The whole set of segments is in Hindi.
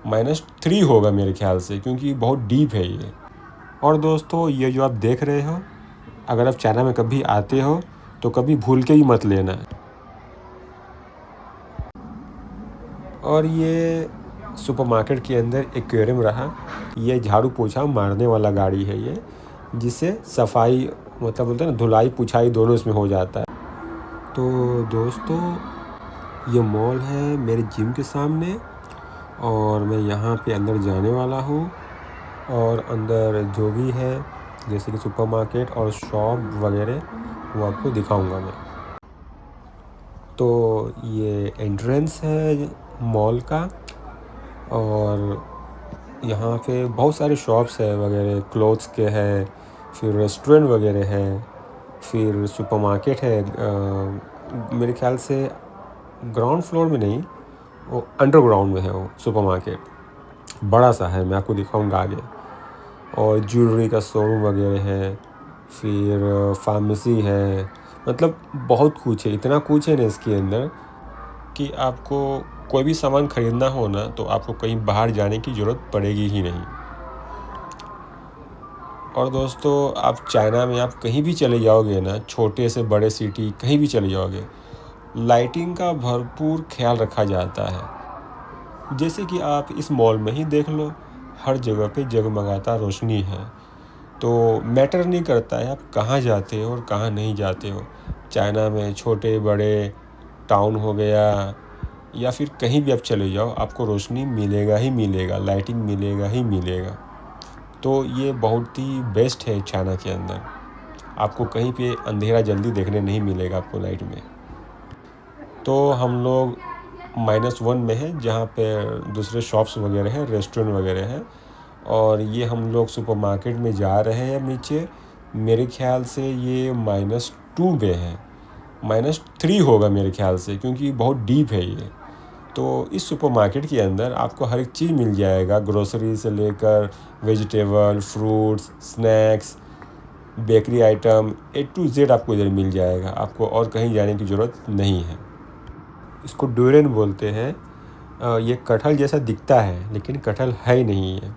-3 होगा मेरे ख्याल से, क्योंकि बहुत डीप है ये। और दोस्तों, ये जो आप देख रहे हो, अगर आप चाइना में कभी आते हो तो कभी भूल के भी मत लेना। और ये सुपरमार्केट के अंदर एक्वेरियम रहा। ये झाड़ू पोछा मारने वाला गाड़ी है ये, जिससे सफाई मतलब बोलते हैं ना, धुलाई पुछाई दोनों इसमें हो जाता है। तो दोस्तों, ये मॉल है मेरे जिम के सामने, और मैं यहाँ पे अंदर जाने वाला हूँ। और अंदर जो भी है, जैसे कि सुपरमार्केट और शॉप वगैरह, वो आपको दिखाऊंगा मैं। तो ये एंट्रेंस है मॉल का, और यहाँ पे बहुत सारे शॉप्स है वगैरह, क्लोथ्स के है, फिर रेस्टोरेंट वगैरह है, फिर सुपरमार्केट है। मेरे ख्याल से ग्राउंड फ्लोर में नहीं, वो अंडरग्राउंड में है वो सुपरमार्केट। बड़ा सा है, मैं आपको दिखाऊंगा आगे। और ज्वेलरी का शोरूम वगैरह है, फिर फार्मेसी है, मतलब बहुत कुछ है। इतना कुछ है ना इसके अंदर कि आपको कोई भी सामान ख़रीदना हो ना, तो आपको कहीं बाहर जाने की ज़रूरत पड़ेगी ही नहीं। और दोस्तों, आप चाइना में आप कहीं भी चले जाओगे ना, छोटे से बड़े सिटी कहीं भी चले जाओगे, लाइटिंग का भरपूर ख्याल रखा जाता है। जैसे कि आप इस मॉल में ही देख लो, हर जगह पे जगमगाता रोशनी है। तो मैटर नहीं करता है आप कहाँ जाते हो और कहाँ नहीं जाते हो। चाइना में छोटे बड़े टाउन हो गया, या फिर कहीं भी आप चले जाओ, आपको रोशनी मिलेगा ही मिलेगा, लाइटिंग मिलेगा ही मिलेगा। तो ये बहुत ही बेस्ट है चाइना के अंदर। आपको कहीं पे अंधेरा जल्दी देखने नहीं मिलेगा आपको लाइट में। तो हम लोग -1 में है, जहाँ पे दूसरे शॉप्स वगैरह हैं, रेस्टोरेंट वगैरह हैं। और ये हम लोग सुपरमार्केट में जा रहे हैं नीचे। मेरे ख्याल से ये -2 में है, -3 होगा मेरे ख्याल से, क्योंकि बहुत डीप है ये। तो इस सुपरमार्केट के अंदर आपको हर एक चीज़ मिल जाएगा, ग्रोसरी से लेकर vegetable, fruits, snacks, bakery item, A to Z आपको इधर मिल जाएगा। आपको और कहीं जाने की ज़रूरत नहीं है। इसको डुरेन बोलते हैं। ये कटहल जैसा दिखता है, लेकिन कटहल है ही नहीं है।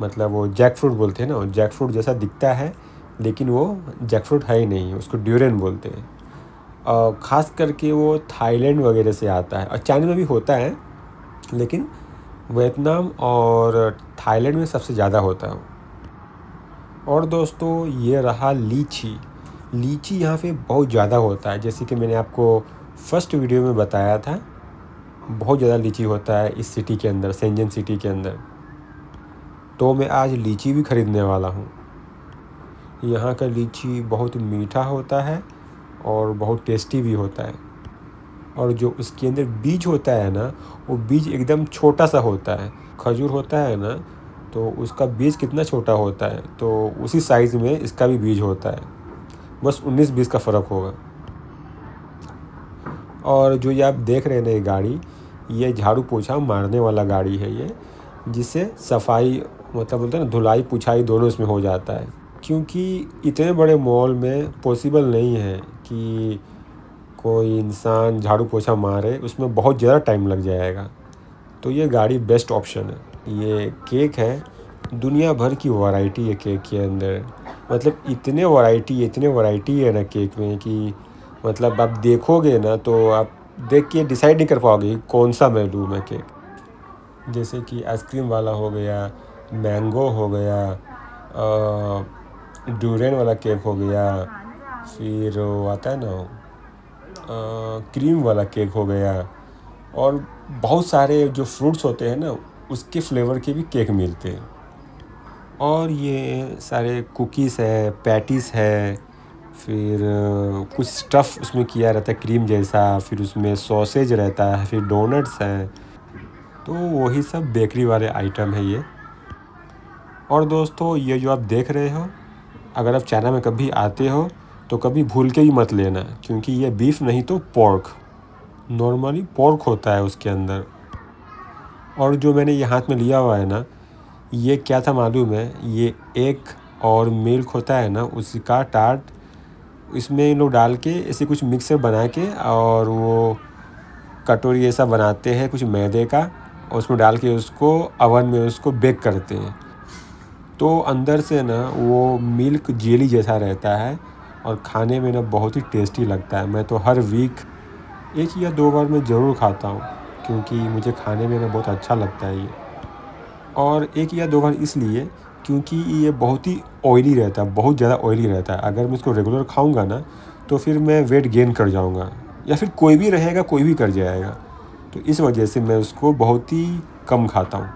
मतलब वो जैक फ्रूट बोलते हैं ना, जैक फ्रूट जैसा दिखता है, लेकिन वो जैक फ्रूट है ही नहीं, उसको ड्यूरेन बोलते हैं। ख़ास करके वो थाईलैंड वगैरह से आता है, और चाइना में भी होता है, लेकिन वियतनाम और थाईलैंड में सबसे ज़्यादा होता है। और दोस्तों, ये रहा लीची। लीची यहाँ पे बहुत ज़्यादा होता है, जैसे कि मैंने आपको फर्स्ट वीडियो में बताया था। बहुत ज़्यादा लीची होता है इस सिटी के अंदर, शेंजन सिटी के अंदर। तो मैं आज लीची भी ख़रीदने वाला हूँ। यहाँ का लीची बहुत मीठा होता है और बहुत टेस्टी भी होता है। और जो उसके अंदर बीज होता है ना, वो बीज एकदम छोटा सा होता है। खजूर होता है ना, तो उसका बीज कितना छोटा होता है, तो उसी साइज़ में इसका भी बीज होता है। बस 19-20 का फ़र्क होगा। और जो ये आप देख रहे हैं ना, ये गाड़ी, ये झाड़ू पोछा मारने वाला गाड़ी है ये, जिससे सफाई मतलब बोलते हैं ना, धुलाई पुछाई दोनों इसमें हो जाता है। क्योंकि इतने बड़े मॉल में पॉसिबल नहीं है कि कोई इंसान झाड़ू पोछा मारे, उसमें बहुत ज़्यादा टाइम लग जाएगा। तो ये गाड़ी बेस्ट ऑप्शन है। ये केक है, दुनिया भर की वैरायटी है केक के अंदर। मतलब इतने वैरायटी है ना केक में, कि मतलब आप देखोगे ना, तो आप देख के डिसाइड नहीं कर पाओगे कौन सा मैं लूँ मैं केक। जैसे कि आइसक्रीम वाला हो गया, मैंगो हो गया, डूरेन वाला केक हो गया, फिर वो आता है ना, क्रीम वाला केक हो गया। और बहुत सारे जो फ्रूट्स होते हैं ना, उसके फ्लेवर के भी केक मिलते हैं। और ये सारे कुकीज़ है, पैटीज़ है, फिर कुछ स्टफ़ उसमें किया रहता है क्रीम जैसा, फिर उसमें सॉसेज रहता है, फिर डोनट्स हैं। तो वही सब बेकरी वाले आइटम है ये। और दोस्तों, ये जो आप देख रहे हो, अगर आप चाइना में कभी आते हो तो कभी भूल के ही मत लेना, क्योंकि ये बीफ नहीं तो पोर्क, नॉर्मली पोर्क होता है उसके अंदर। और जो मैंने ये हाथ में लिया हुआ है ना, ये क्या था मालूम है? ये एग और मिल्क होता है ना, उसी का टार्ट इसमें लोग डाल के ऐसे कुछ मिक्सर बना के, और वो कटोरी ऐसा बनाते हैं कुछ मैदे का, और उसमें डाल के उसको अवन में उसको बेक करते हैं। तो अंदर से ना वो मिल्क जेली जैसा रहता है और खाने में ना बहुत ही टेस्टी लगता है। मैं तो हर वीक 1 या 2 बार मैं ज़रूर खाता हूँ, क्योंकि मुझे खाने में ना बहुत अच्छा लगता है ये। और 1 या 2 बार इसलिए क्योंकि ये बहुत ही ऑयली रहता है, बहुत ज़्यादा ऑयली रहता है। अगर मैं इसको रेगुलर खाऊँगा ना तो फिर मैं वेट गेन कर जाऊँगा, या फिर कोई भी रहेगा, कोई भी कर जाएगा। तो इस वजह से मैं उसको बहुत ही कम खाता हूँ।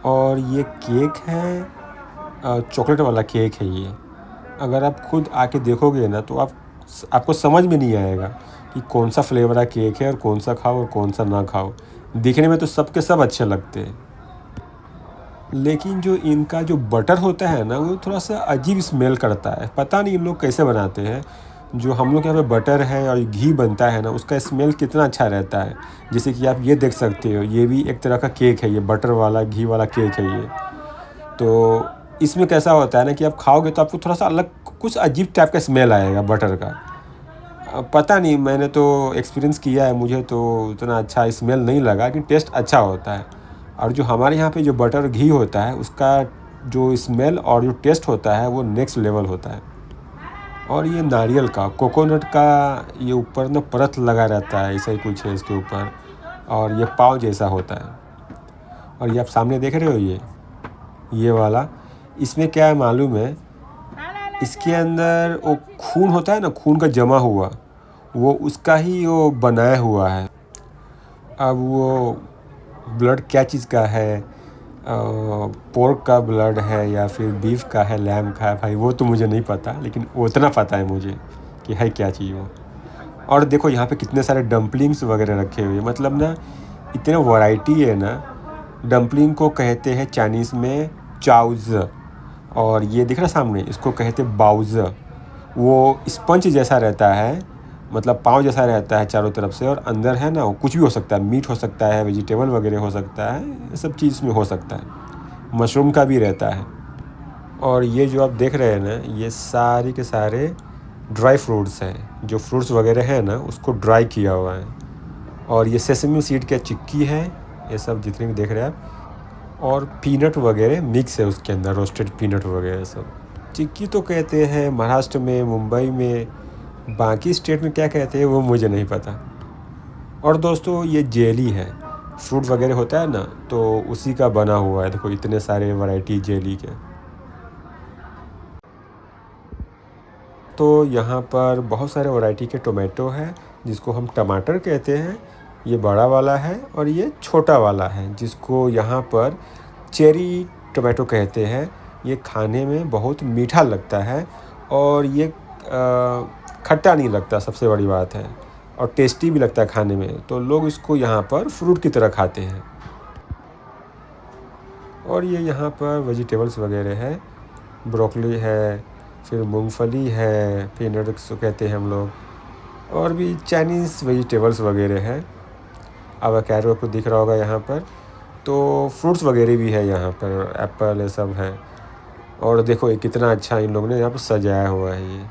और ये केक है, चॉकलेट वाला केक है ये। अगर आप खुद आके देखोगे ना तो आपको समझ में नहीं आएगा कि कौन सा फ्लेवर का केक है और कौन सा खाओ और कौन सा ना खाओ। दिखने में तो सब के सब अच्छे लगते हैं, लेकिन जो इनका जो बटर होता है ना वो थोड़ा सा अजीब स्मेल करता है। पता नहीं इन लोग कैसे बनाते हैं। जो हम लोग यहाँ पे बटर है और घी बनता है ना, उसका स्मेल कितना अच्छा रहता है। जैसे कि आप ये देख सकते हो, ये भी एक तरह का केक है, ये बटर वाला घी वाला केक है ये। तो इसमें कैसा होता है ना कि आप खाओगे तो आपको थोड़ा सा अलग कुछ अजीब टाइप का स्मेल आएगा बटर का। पता नहीं, मैंने तो एक्सपीरियंस किया है, मुझे तो उतना अच्छा स्मेल नहीं लगा, लेकिन टेस्ट अच्छा होता है। और जो हमारे यहाँ पे जो बटर घी होता है उसका जो स्मेल और जो टेस्ट होता है वो नेक्स्ट लेवल होता है। और ये नारियल का, कोकोनट का ये ऊपर ना परत लगा रहता है, ऐसा ही कुछ है इसके ऊपर। और ये पाव जैसा होता है। और ये आप सामने देख रहे हो ये वाला, इसमें क्या है मालूम है, इसके अंदर वो खून होता है ना, खून का जमा हुआ, वो उसका ही वो बनाया हुआ है। अब वो ब्लड क्या चीज़ का है, पोर्क का ब्लड है या फिर बीफ का है, लैम का है, भाई वो तो मुझे नहीं पता, लेकिन उतना पता है मुझे कि है क्या चीज़ वो। और देखो यहाँ पे कितने सारे डम्पलिंग्स वगैरह रखे हुए हैं, मतलब ना इतने वैरायटी है ना। डम्पलिंग को कहते हैं चाइनीज़ में चाउज़, और ये दिख रहा सामने, इसको कहते हैं बाउज़। वो स्पंज जैसा रहता है, मतलब पाँव जैसा रहता है चारों तरफ से, और अंदर है ना वो कुछ भी हो सकता है, मीट हो सकता है, वेजिटेबल वगैरह हो सकता है, ये सब चीज़ में हो सकता है। मशरूम का भी रहता है। और ये जो आप देख रहे हैं ना, ये सारे के सारे ड्राई फ्रूट्स हैं। जो फ्रूट्स वगैरह है ना उसको ड्राई किया हुआ है। और ये सेसमी सीड की चिक्की है, ये सब जितने भी देख रहे हैं आप। और पीनट वगैरह मिक्स है उसके अंदर, रोस्टेड पीनट वगैरह सब। चिक्की तो कहते हैं महाराष्ट्र में, मुंबई में, बाकी स्टेट में क्या कहते हैं वो मुझे नहीं पता। और दोस्तों ये जेली है, फ्रूट वगैरह होता है ना तो उसी का बना हुआ है। देखो इतने सारे वैरायटी जेली के। तो यहाँ पर बहुत सारे वैरायटी के टोमेटो है, जिसको हम टमाटर कहते हैं। ये बड़ा वाला है और ये छोटा वाला है, जिसको यहाँ पर चेरी टोमेटो कहते हैं। ये खाने में बहुत मीठा लगता है और ये खट्टा नहीं लगता, सबसे बड़ी बात है। और टेस्टी भी लगता है खाने में, तो लोग इसको यहाँ पर फ्रूट की तरह खाते हैं। और ये यहाँ पर वेजिटेबल्स वगैरह है, ब्रोकली है, फिर मूंगफली है, पीनट्स कहते हैं हम लोग, और भी चाइनीज़ वेजिटेबल्स वगैरह है। एवोकाडो आपको दिख रहा होगा यहाँ पर। तो फ्रूट्स वगैरह भी है यहाँ पर, एप्पल ये सब है। और देखो ये कितना अच्छा इन लोगों ने यहाँ पर सजाया हुआ है, ये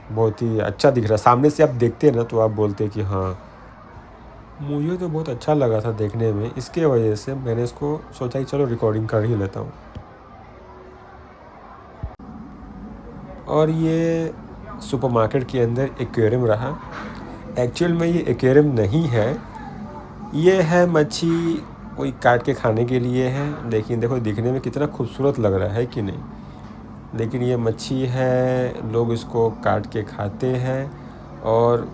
बहुत ही अच्छा दिख रहा है। सामने से आप देखते हैं ना तो आप बोलते हैं कि हाँ। मुझे तो बहुत अच्छा लगा था देखने में, इसके वजह से मैंने इसको सोचा कि चलो रिकॉर्डिंग कर ही लेता हूँ। और ये सुपरमार्केट के अंदर एक्वेरियम रहा। एक्चुअल में ये एक्वेरियम नहीं है, ये है मच्छी कोई काट के खाने के लिए है। लेकिन देखो दिखने में कितना खूबसूरत लग रहा है कि नहीं। लेकिन ये मच्छी है, लोग इसको काट के खाते हैं। और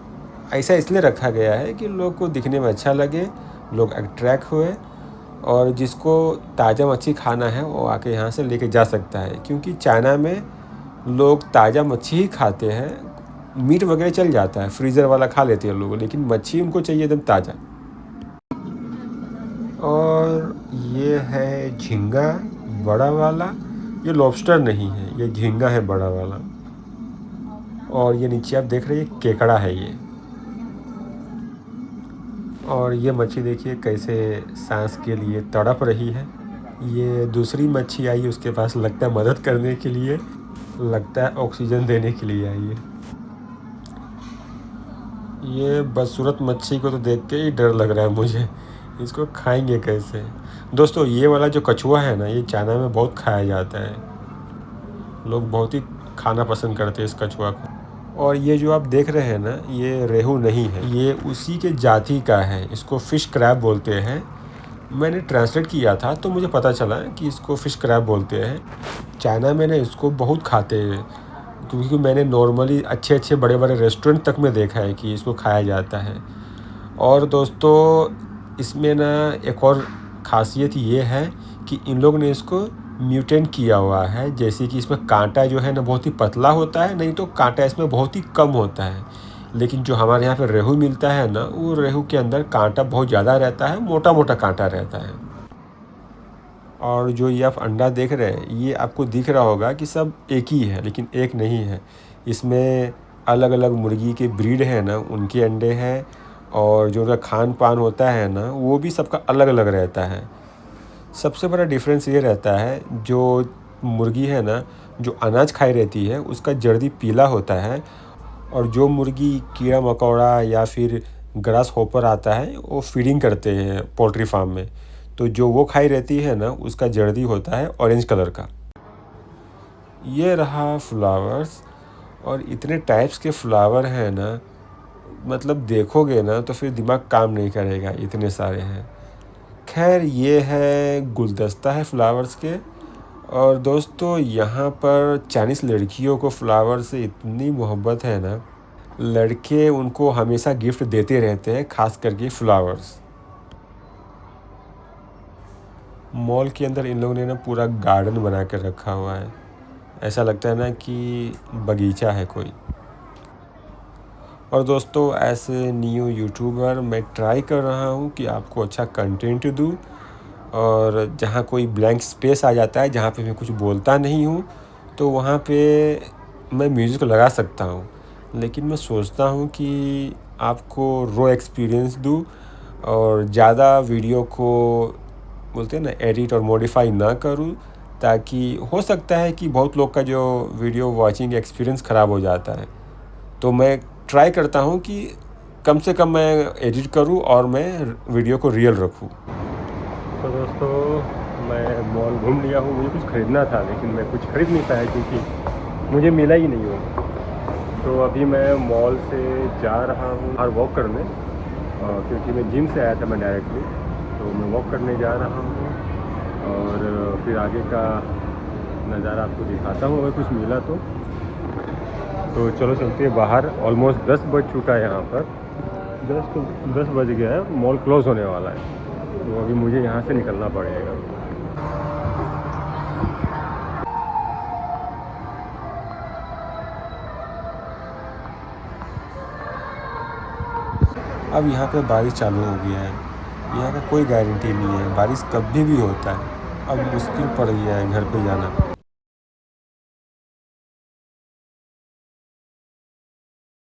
ऐसा इसलिए रखा गया है कि लोग को दिखने में अच्छा लगे, लोग अट्रैक्ट हुए। और जिसको ताज़ा मच्छी खाना है वो आके यहाँ से लेके जा सकता है, क्योंकि चाइना में लोग ताज़ा मच्छी ही खाते हैं। मीट वगैरह चल जाता है, फ्रीज़र वाला खा लेते हैं लोग, लेकिन मच्छी उनको चाहिए एकदम ताज़ा। और ये है झींगा बड़ा वाला, ये लॉबस्टर नहीं है, ये झींगा है बड़ा वाला। और ये नीचे आप देख रहे हैं केकड़ा है ये। और ये मच्छी देखिए कैसे सांस के लिए तड़प रही है। ये दूसरी मच्छी आई है उसके पास, लगता है मदद करने के लिए, लगता है ऑक्सीजन देने के लिए आई है। ये बदसूरत मच्छी को तो देख के ही डर लग रहा है मुझे। इसको खाएंगे कैसे? दोस्तों ये वाला जो कछुआ है ना, ये चाइना में बहुत खाया जाता है। लोग बहुत ही खाना पसंद करते हैं इस कछुआ को। और ये जो आप देख रहे हैं ना, ये रेहू नहीं है, ये उसी के जाति का है। इसको फ़िश क्रैब बोलते हैं। मैंने ट्रांसलेट किया था तो मुझे पता चला कि इसको फ़िश क्रैब बोलते हैं। चाइना में ना इसको बहुत खाते हैं, क्योंकि मैंने नॉर्मली अच्छे अच्छे बड़े बड़े रेस्टोरेंट तक में देखा है कि इसको खाया जाता है। और दोस्तों इसमें ना एक और ख़ासियत ये है कि इन लोग ने इसको म्यूटेंट किया हुआ है। जैसे कि इसमें कांटा जो है ना बहुत ही पतला होता है, नहीं तो कांटा इसमें बहुत ही कम होता है। लेकिन जो हमारे यहाँ पे रेहू मिलता है ना, वो रेहू के अंदर कांटा बहुत ज़्यादा रहता है, मोटा मोटा कांटा रहता है। और जो ये आप अंडा देख रहे हैं, ये आपको दिख रहा होगा कि सब एक ही है, लेकिन एक नहीं है। इसमें अलग अलग मुर्गी के ब्रीड है ना, उनके अंडे हैं। और जो उनका खान पान होता है ना, वो भी सबका अलग अलग रहता है। सबसे बड़ा डिफरेंस ये रहता है, जो मुर्गी है ना, जो अनाज खाई रहती है, उसका जर्दी पीला होता है। और जो मुर्गी कीड़ा मकोड़ा या फिर ग्रास हॉपर आता है, वो फीडिंग करते हैं पोल्ट्री फार्म में, तो जो वो खाई रहती है ना, उसका जर्दी होता है ऑरेंज कलर का। ये रहा फ्लावर्स। और इतने टाइप्स के फ्लावर हैं ना, मतलब देखोगे ना तो फिर दिमाग काम नहीं करेगा, इतने सारे हैं। खैर ये है गुलदस्ता है फ्लावर्स के। और दोस्तों यहाँ पर चाइनीज़ लड़कियों को फ्लावर से इतनी मोहब्बत है ना, लड़के उनको हमेशा गिफ्ट देते रहते हैं, खास करके फ्लावर्स। मॉल के अंदर इन लोगों ने ना पूरा गार्डन बना कर रखा हुआ है। ऐसा लगता है ना कि बगीचा है कोई। और दोस्तों ऐसे न्यू यूट्यूबर मैं ट्राई कर रहा हूँ कि आपको अच्छा कंटेंट दूँ। और जहाँ कोई ब्लैंक स्पेस आ जाता है, जहाँ पे मैं कुछ बोलता नहीं हूँ, तो वहाँ पे मैं म्यूज़िक लगा सकता हूँ। लेकिन मैं सोचता हूँ कि आपको रॉ एक्सपीरियंस दूँ और ज़्यादा वीडियो को बोलते हैं ना एडिट और मॉडिफाई ना करूँ, ताकि हो सकता है कि बहुत लोग का जो वीडियो वॉचिंग एक्सपीरियंस ख़राब हो जाता है। तो मैं ट्राई करता हूँ कि कम से कम मैं एडिट करूँ और मैं वीडियो को रियल रखूँ। तो दोस्तों मैं मॉल घूम लिया हूँ। मुझे कुछ ख़रीदना था, लेकिन मैं कुछ ख़रीद नहीं पाया क्योंकि मुझे मिला ही नहीं वो। तो अभी मैं मॉल से जा रहा हूँ और वॉक करने, क्योंकि मैं जिम से आया था मैं डायरेक्टली, तो मैं वॉक करने जा रहा हूँ। और फिर आगे का नज़ारा आपको दिखाता हूँ अगर कुछ मिला तो चलो चलते हैं बाहर। ऑलमोस्ट 10 बज चुका है यहाँ पर। 10 बज गया है, मॉल क्लोज़ होने वाला है, तो अभी मुझे यहाँ से निकलना पड़ेगा। अब यहाँ पे बारिश चालू हो गया है। यहाँ का कोई गारंटी नहीं है, बारिश कभी भी होता है। अब मुश्किल पड़ गया है घर पे जाना।